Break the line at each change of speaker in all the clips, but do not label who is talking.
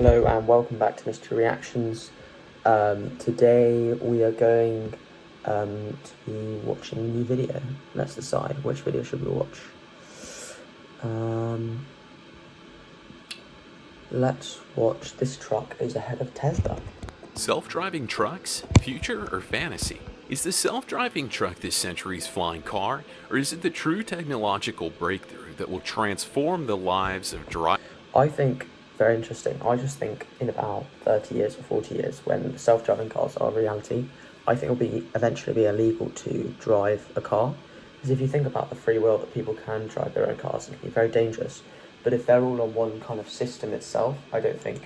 Hello and welcome back to Mystery Reactions. Today we are going to be watching a new video. Let's decide which video should we watch. Let's watch This Truck is Ahead of Tesla.
Self-driving trucks? Future or fantasy? Is the self-driving truck this century's flying car, or is it the true technological breakthrough that will transform the lives of drivers?
I think very interesting. I just think in about 30 years or 40 years, when self-driving cars are a reality, I think it'll eventually be illegal to drive a car. Because if you think about the free will that people can drive their own cars, it can be very dangerous. But if they're all on one kind of system itself, I think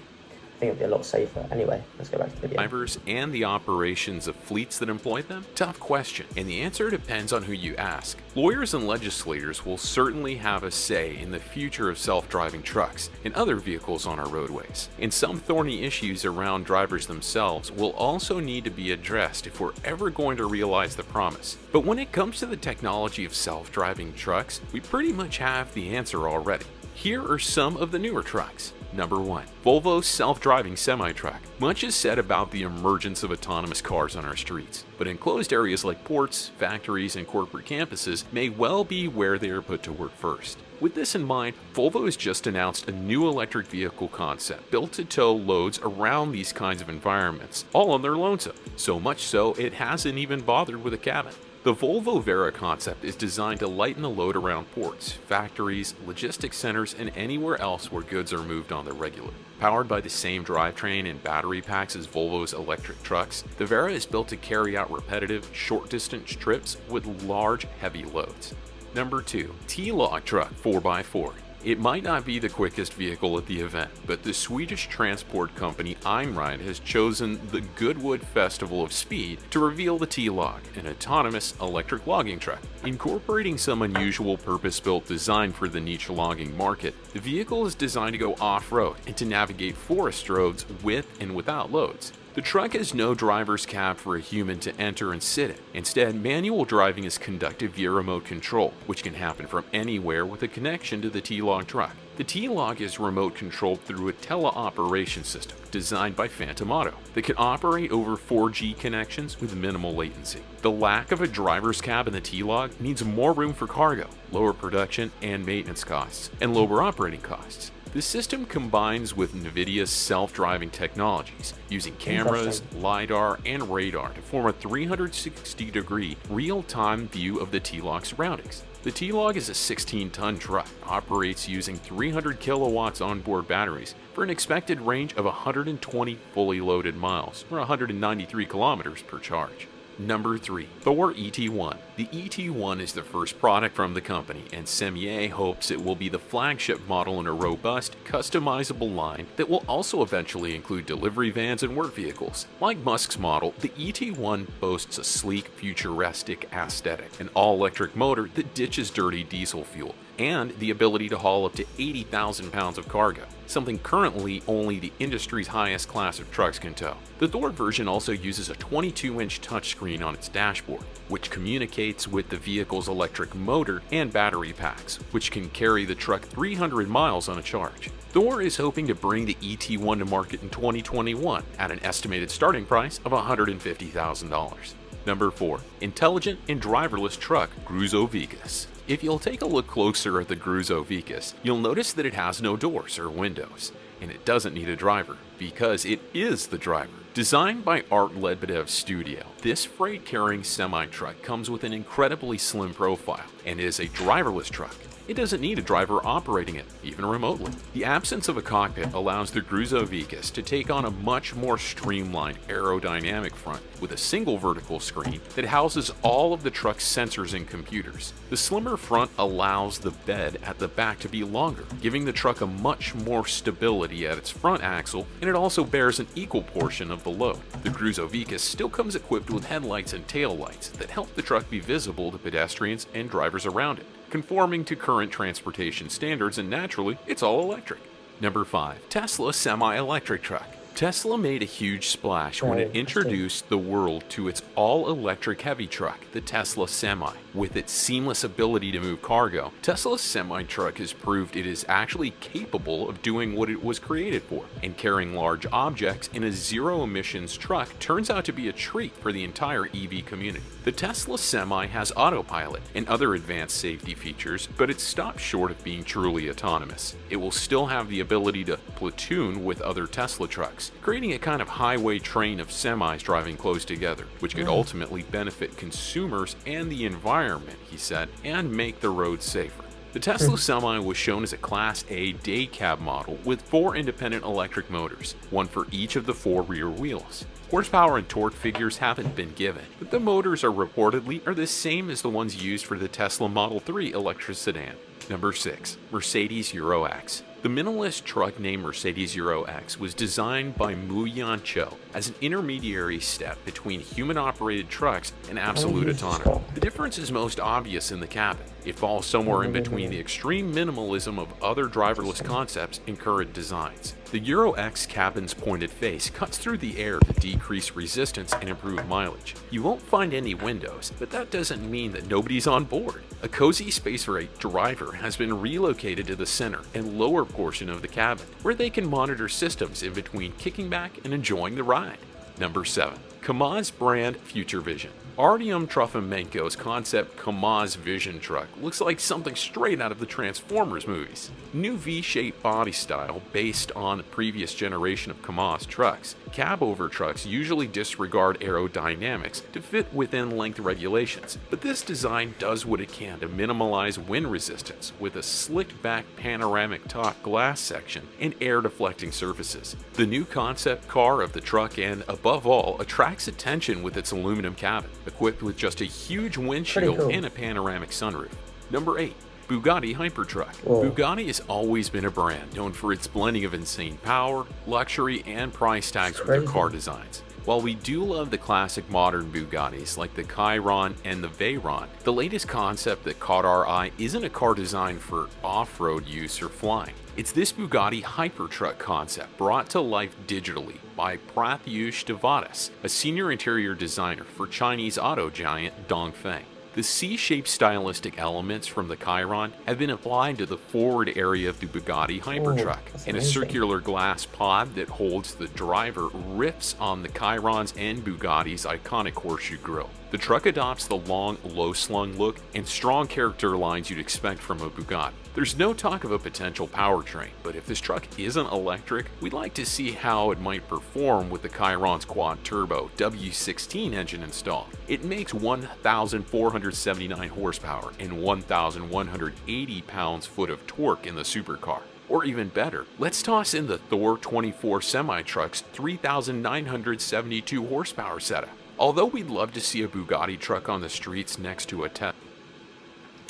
it'd be a lot safer. Anyway, let's go back to the video.
Drivers and the operations of fleets that employ them? Tough question, and the answer depends on who you ask. Lawyers and legislators will certainly have a say in the future of self-driving trucks and other vehicles on our roadways. And some thorny issues around drivers themselves will also need to be addressed if we're ever going to realize the promise. But when it comes to the technology of self-driving trucks, we pretty much have the answer already. Here are some of the newer trucks. Number 1. Volvo self-driving semi-truck. Much is said about the emergence of autonomous cars on our streets, but enclosed areas like ports, factories, and corporate campuses may well be where they are put to work first. With this in mind, Volvo has just announced a new electric vehicle concept built to tow loads around these kinds of environments, all on their lonesome. So much so, it hasn't even bothered with a cabin. The Volvo Vera concept is designed to lighten the load around ports, factories, logistics centers, and anywhere else where goods are moved on the regular. Powered by the same drivetrain and battery packs as Volvo's electric trucks, the Vera is built to carry out repetitive, short-distance trips with large, heavy loads. Number 2. TLock Truck 4x4. It might not be the quickest vehicle at the event, but the Swedish transport company Einride has chosen the Goodwood Festival of Speed to reveal the TLock, an autonomous electric logging truck. Incorporating some unusual purpose-built design for the niche logging market, the vehicle is designed to go off-road and to navigate forest roads with and without loads. The truck has no driver's cab for a human to enter and sit in. Instead, manual driving is conducted via remote control, which can happen from anywhere with a connection to the TLock truck. The TLock is remote controlled through a teleoperation system designed by Phantom Auto that can operate over 4G connections with minimal latency. The lack of a driver's cab in the TLock means more room for cargo, lower production and maintenance costs, and lower operating costs. The system combines with NVIDIA's self-driving technologies, using cameras, LiDAR, and radar to form a 360-degree real-time view of the TLock's surroundings. The TLock is a 16-ton truck, operates using 300 kilowatts onboard batteries for an expected range of 120 fully loaded miles, or 193 kilometers per charge. Number 3. Thor ET1. The ET1 is the first product from the company, and Semier hopes it will be the flagship model in a robust, customizable line that will also eventually include delivery vans and work vehicles. Like Musk's model, the ET1 boasts a sleek, futuristic aesthetic, an all-electric motor that ditches dirty diesel fuel, and the ability to haul up to 80,000 pounds of cargo, something currently only the industry's highest class of trucks can tow. The Thor version also uses a 22-inch touchscreen on its dashboard, which communicates with the vehicle's electric motor and battery packs, which can carry the truck 300 miles on a charge. Thor is hoping to bring the ET1 to market in 2021 at an estimated starting price of $150,000. Number 4. Intelligent and driverless truck Gruzovicus. If you'll take a look closer at the Gruzovicus, you'll notice that it has no doors or windows, and it doesn't need a driver, because it is the driver. Designed by Art Ledbedev's studio, this freight-carrying semi-truck comes with an incredibly slim profile and is a driverless truck. It doesn't need a driver operating it, even remotely. The absence of a cockpit allows the Gruzovicus to take on a much more streamlined aerodynamic front with a single vertical screen that houses all of the truck's sensors and computers. The slimmer front allows the bed at the back to be longer, giving the truck a much more stability at its front axle, and it also bears an equal portion of the load. The Gruzovicus still comes equipped with headlights and taillights that help the truck be visible to pedestrians and drivers around it, conforming to current transportation standards, and naturally, it's all electric. Number 5. Tesla semi-electric truck. Tesla made a huge splash when it introduced the world to its all-electric heavy truck, the Tesla Semi, With its seamless ability to move cargo, Tesla's semi-truck has proved it is actually capable of doing what it was created for, and carrying large objects in a zero-emissions truck turns out to be a treat for the entire EV community. The Tesla Semi has autopilot and other advanced safety features, but it stops short of being truly autonomous. It will still have the ability to platoon with other Tesla trucks, creating a kind of highway train of semis driving close together, which could ultimately benefit consumers and the environment, he said, and make the roads safer. The Tesla Semi was shown as a Class A day cab model with 4 independent electric motors, one for each of the 4 rear wheels. Horsepower and torque figures haven't been given, but the motors are reportedly the same as the ones used for the Tesla Model 3 electric sedan. Number 6. Mercedes Euro X. The minimalist truck named Mercedes Euro X was designed by Mu-Yan Cho as an intermediary step between human-operated trucks and absolute autonomy. The difference is most obvious in the cabin. It falls somewhere in between the extreme minimalism of other driverless concepts and current designs. The Euro X cabin's pointed face cuts through the air to decrease resistance and improve mileage. You won't find any windows, but that doesn't mean that nobody's on board. A cozy space for a driver has been relocated to the center and lower portion of the cabin, where they can monitor systems in between kicking back and enjoying the ride. Number 7. Kamaz brand Future Vision. Artyom Trofimenko's concept Kamaz Vision truck looks like something straight out of the Transformers movies. New V-shaped body style based on the previous generation of Kamaz trucks. Cab-over trucks usually disregard aerodynamics to fit within length regulations, but this design does what it can to minimize wind resistance with a slicked-back panoramic top glass section and air-deflecting surfaces. The new concept car of the truck and, above all, attracts attention with its aluminum cabin, equipped with just a huge windshield and a panoramic sunroof. Number 8. Bugatti Hypertruck. Bugatti has always been a brand known for its blending of insane power, luxury, and price tags with their car designs. While we do love the classic modern Bugattis like the Chiron and the Veyron, the latest concept that caught our eye isn't a car designed for off-road use or flying. It's this Bugatti Hypertruck concept brought to life digitally by Pratyush Devadas, a senior interior designer for Chinese auto giant Dongfeng. The C-shaped stylistic elements from the Chiron have been applied to the forward area of the Bugatti Hypertruck, and a circular glass pod that holds the driver riffs on the Chiron's and Bugatti's iconic horseshoe grille. The truck adopts the long, low-slung look and strong character lines you'd expect from a Bugatti. There's no talk of a potential powertrain, but if this truck isn't electric, we'd like to see how it might perform with the Chiron's quad-turbo W16 engine installed. It makes 1,479 horsepower and 1,180 pounds-foot of torque in the supercar. Or even better, let's toss in the Thor 24 semi-truck's 3,972 horsepower setup. Although we'd love to see a Bugatti truck on the streets next to a Tesla.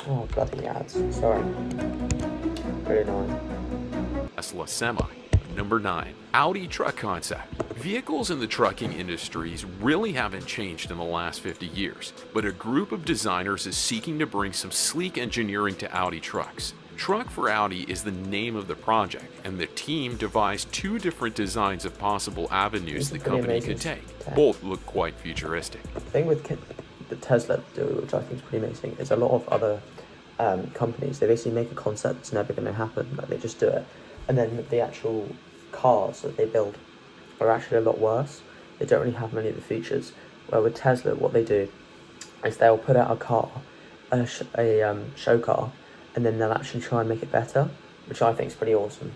Oh, bloody ads. Sorry. Very annoying.
Tesla Semi. Number 9. Audi Truck Concept. Vehicles in the trucking industries really haven't changed in the last 50 years, but a group of designers is seeking to bring some sleek engineering to Audi trucks. Truck for Audi is the name of the project, and the team devised 2 different designs of possible avenues the company could take. Both look quite futuristic.
The thing with the Tesla, which I think is pretty amazing, is a lot of other companies, they basically make a concept that's never going to happen, like they just do it, and then the actual cars that they build are actually a lot worse. They don't really have many of the features. Where with Tesla, what they do is they'll put out a car, a show car, and then they'll actually try and make it better, which I think is pretty awesome.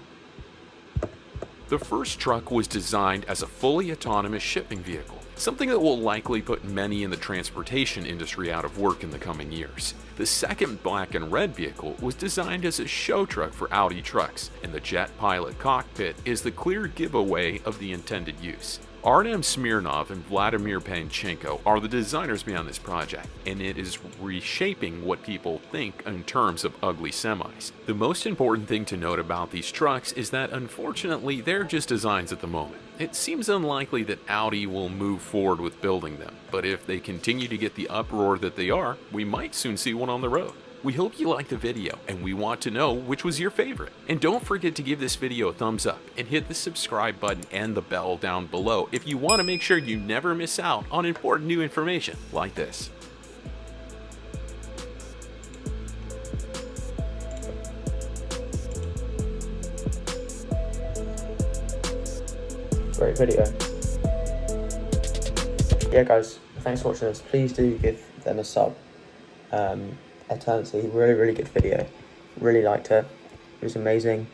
The first truck was designed as a fully autonomous shipping vehicle, something that will likely put many in the transportation industry out of work in the coming years. The second black and red vehicle was designed as a show truck for Audi Trucks, and the Jet Pilot cockpit is the clear giveaway of the intended use. Artem Smirnov and Vladimir Panchenko are the designers behind this project, and it is reshaping what people think in terms of ugly semis. The most important thing to note about these trucks is that unfortunately they're just designs at the moment. It seems unlikely that Audi will move forward with building them, but if they continue to get the uproar that they are, we might soon see one on the road. We hope you liked the video, and we want to know which was your favorite. And don't forget to give this video a thumbs up and hit the subscribe button and the bell down below if you want to make sure you never miss out on important new information like this.
great video. Yeah guys, thanks for watching this. Please do give them a sub. Eternity, really good video. Really liked it. It was amazing.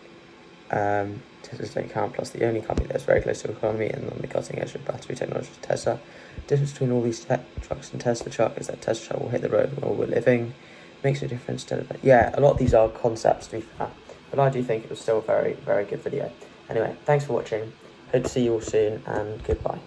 Teslas don't count, plus the only company that's very close to economy and on the cutting edge of battery technology is Tesla. The difference between all these tech trucks and Tesla truck is that Tesla truck will hit the road while we're living. Makes a difference to yeah, a lot of these are concepts to be fair, but I do think it was still a very good video. Anyway, thanks for watching. Hope to see you all soon, and goodbye.